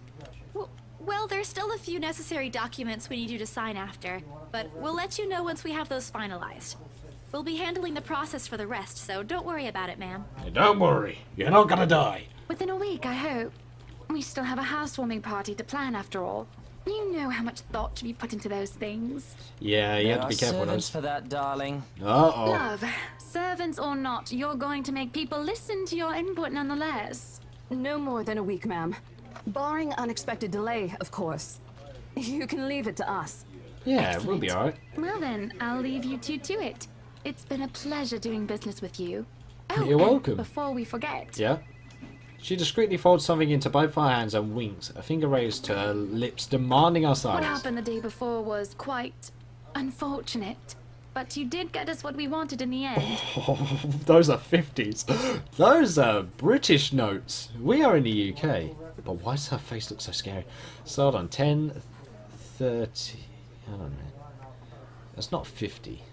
Well, there's still a few necessary documents we need you to sign after, but we'll let you know once we have those finalized. We'll be handling the process for the rest, so don't worry about it, ma'am. Don't worry. You're not gonna die. Within a week, I hope. We still have a housewarming party to plan, after all. You know how much thought should be put into those things. Yeah, you have to be careful with servants those. for that, darling. Uh-oh. Love, servants or not, you're going to make people listen to your input nonetheless. No more than a week, ma'am. Barring unexpected delay, of course. You can leave it to us. Yeah, Excellent. we'll be alright. Well then, I'll leave you two to it. It's been a pleasure doing business with you. Oh, You're welcome. Before we forget. Yeah. She discreetly folds something into both our hands and winks, a finger raised to her lips, demanding our What silence. happened the day before was quite unfortunate. But you did get us what we wanted in the end. Oh, those are 50s. Those are British notes. We are in the UK. But why does her face look so scary? So hold on, 10, 30... I don't know. That's not 50.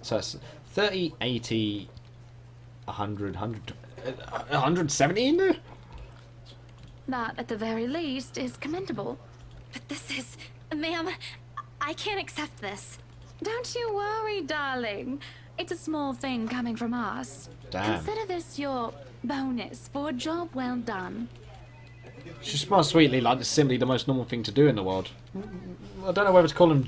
So it's 30, 80, 100, 170 in there? That, at the very least, is commendable. But this is... Ma'am, I can't accept this. Don't you worry, darling. It's a small thing coming from us. Damn. Consider this your bonus for a job well done. She smiles sweetly, like it's simply the most normal thing to do in the world. I don't know whether to call them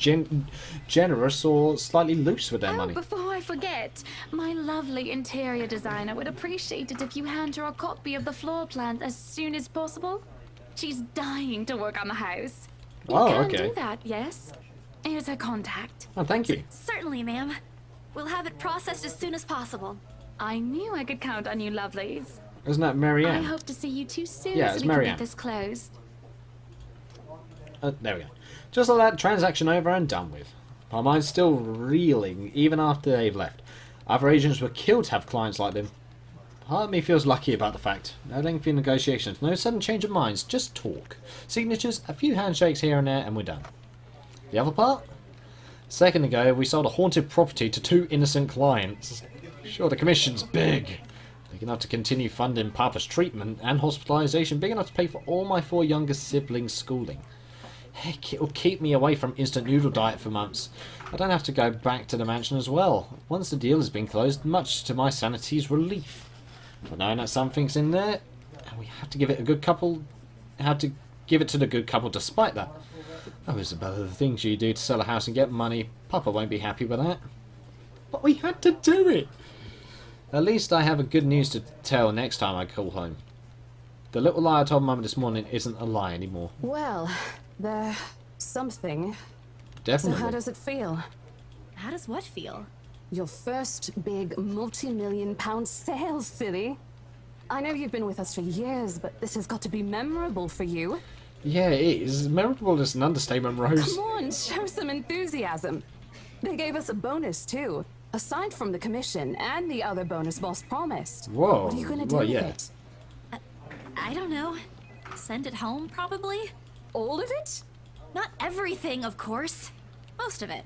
generous or slightly loose with their money. Before I forget, my lovely interior designer would appreciate it if you hand her a copy of the floor plan as soon as possible. She's dying to work on the house. You can do that, yes? Here's her contact. Oh, thank you. Certainly, ma'am. We'll have it processed as soon as possible. I knew I could count on you, lovelies. Isn't that Marianne? I hope to see you too soon Yeah, so it's we can Marianne. get this closed. There we go. Just like that, transaction over and done with. My mind's still reeling, even after they've left. Other agents were killed to have clients like them. Part of me feels lucky about the fact. No lengthy negotiations, no sudden change of minds, just talk. Signatures, a few handshakes here and there, and we're done. The other part? A second ago, we sold a haunted property to 2 innocent clients. Sure, the commission's big. Big enough to continue funding Papa's treatment and hospitalization, big enough to pay for all my 4 younger siblings' schooling. Heck, it'll keep me away from instant noodle diet for months. I don't have to go back to the mansion as well. Once the deal has been closed, much to my sanity's relief. But knowing that something's in there, and we have to give it a good couple, had to give it to the good couple despite that. Oh, Isabella, the things you do to sell a house and get money, Papa won't be happy with that. But we had to do it! At least I have a good news to tell next time I call home. The little lie I told Mum this morning isn't a lie anymore. Well, there's something. Definitely. So how does it feel? How does what feel? Your first big multi-million-pound sale, silly. I know you've been with us for years, but this has got to be memorable for you. Yeah, it is. Memorable is an understatement, Rose. Come on, show some enthusiasm. They gave us a bonus, too. Aside from the commission and the other bonus boss promised. Whoa. What are you gonna do well, with yeah. it? I don't know. Send it home, probably? All of it? Not everything, of course. Most of it.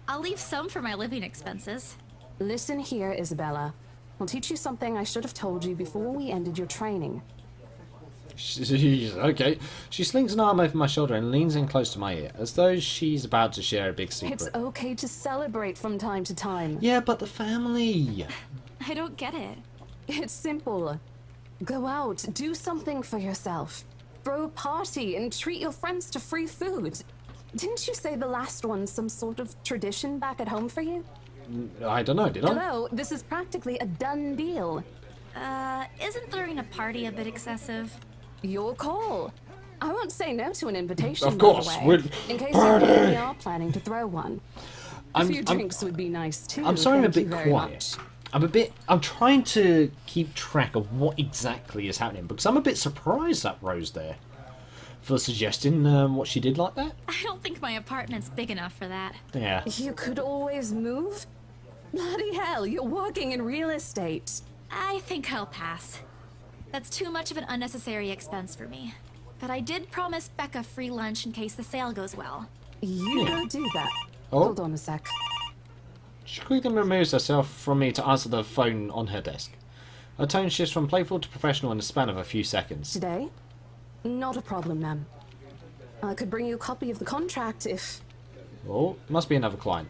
I'll leave some for my living expenses. Listen here, Isabella. I'll teach you something I should have told you before we ended your training. Okay. She slings an arm over my shoulder and leans in close to my ear, as though she's about to share a big secret. It's okay to celebrate from time to time. Yeah, but the family. I don't get it. It's simple. Go out, do something for yourself. Throw a party and treat your friends to free food. Didn't you say the last one's some sort of tradition back at home for you? I don't know, did I? Hello, this is practically a done deal. Isn't throwing a party a bit excessive? Your call. I won't say no to an invitation, Of course, by the way, in case you really are planning to throw one. A few drinks would be nice too. I'm sorry I'm a thank bit you very quiet. much. I'm trying to keep track of what exactly is happening, because I'm a bit surprised at Rose there for suggesting what she did like that. I don't think my apartment's big enough for that. Yeah. You could always move? Bloody hell, you're working in real estate. I think I'll pass. That's too much of an unnecessary expense for me. But I did promise Becca free lunch in case the sale goes well. You go do that. Oh. Hold on a sec. She quickly removes herself from me to answer the phone on her desk. Her tone shifts from playful to professional in the span of a few seconds. Today? Not a problem, ma'am. I could bring you a copy of the contract if... Oh, must be another client.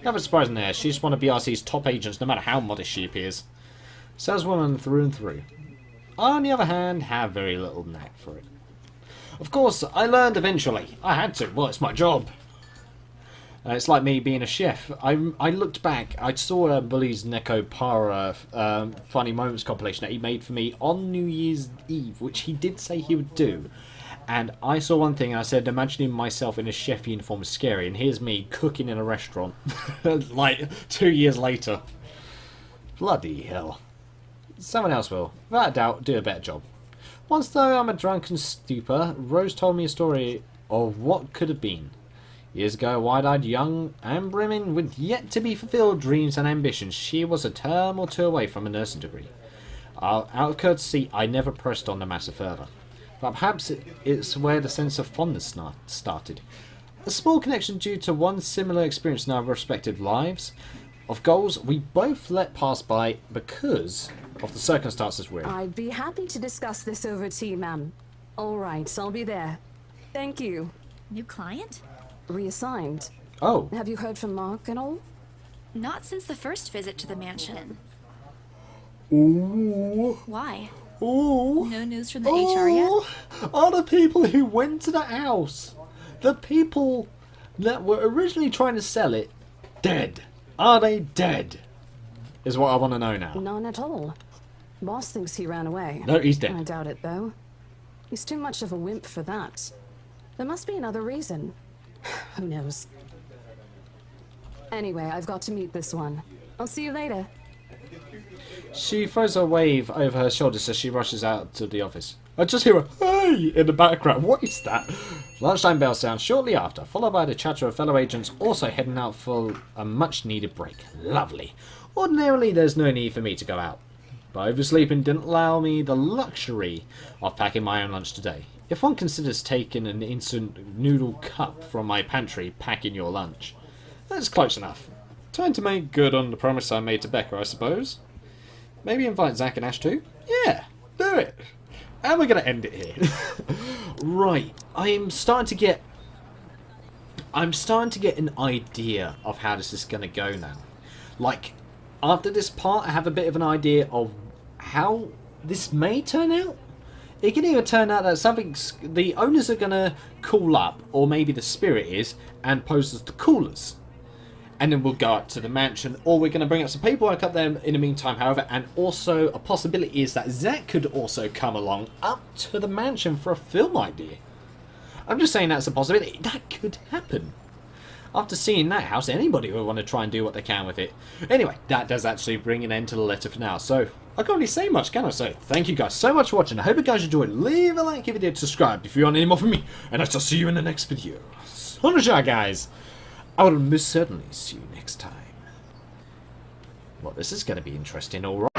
Never surprising there, she's one of BRC's top agents no matter how modest she appears. Saleswoman through and through. I, on the other hand, have very little knack for it. Of course, I learned eventually. I had to, well, it's my job. It's like me being a chef. I looked back, I saw Bully's Neko Para Funny Moments compilation that he made for me on New Year's Eve, which he did say he would do. And I saw one thing and I said, imagining myself in a chef uniform is scary, and here's me cooking in a restaurant, like 2 years later. Bloody hell. Someone else will, without a doubt, do a better job. Once though I'm a drunken stupor, Rose told me a story of what could have been. Years ago, wide-eyed, young, and brimming with yet-to-be-fulfilled dreams and ambitions, she was a term or two away from a nursing degree. Out of courtesy, I never pressed on the matter further. But perhaps it's where the sense of fondness started. A small connection due to one similar experience in our respective lives, of goals we both let pass by because of the circumstances we're in. I'd be happy to discuss this over tea, ma'am. All right, I'll be there. Thank you. New client? Reassigned. Oh. Have you heard from Mark and all? Not since the first visit to the mansion. Ooh. Why? Ooh. No news from the HR yet? Are the people who went to the house, the people that were originally trying to sell it, dead? Are they dead? Is what I want to know now. None at all. Boss thinks he ran away. No, he's dead. I doubt it, though. He's too much of a wimp for that. There must be another reason. Who knows? Anyway, I've got to meet this one. I'll see you later. She throws a wave over her shoulders as she rushes out to the office. I just hear a "hey" in the background. What is that? Lunchtime bell sounds shortly after, followed by the chatter of fellow agents also heading out for a much-needed break. Lovely. Ordinarily, there's no need for me to go out, but oversleeping didn't allow me the luxury of packing my own lunch today. If one considers taking an instant noodle cup from my pantry packing your lunch, that's close enough. Time to make good on the promise I made to Becca, I suppose. Maybe invite Zach and Ash too? Yeah, do it. And we're going to end it here. Right, I'm starting to get an idea of how this is going to go now. Like, after this part, I have a bit of an idea of how this may turn out. It can either turn out that the owners are going to call up, or maybe the spirit is, and pose as the coolers. And then we'll go up to the mansion, or we're going to bring up some paperwork up there in the meantime, however, and also a possibility is that Zach could also come along up to the mansion for a film idea. I'm just saying that's a possibility. That could happen. After seeing that house, anybody would want to try and do what they can with it. Anyway, that does actually bring an end to the letter for now. So, I can't really say much, can I? So, thank you guys so much for watching. I hope you guys enjoyed. Leave a like if you did, subscribe if you want any more from me. And I shall see you in the next video. So, guys, I will most certainly see you next time. Well, this is going to be interesting, alright.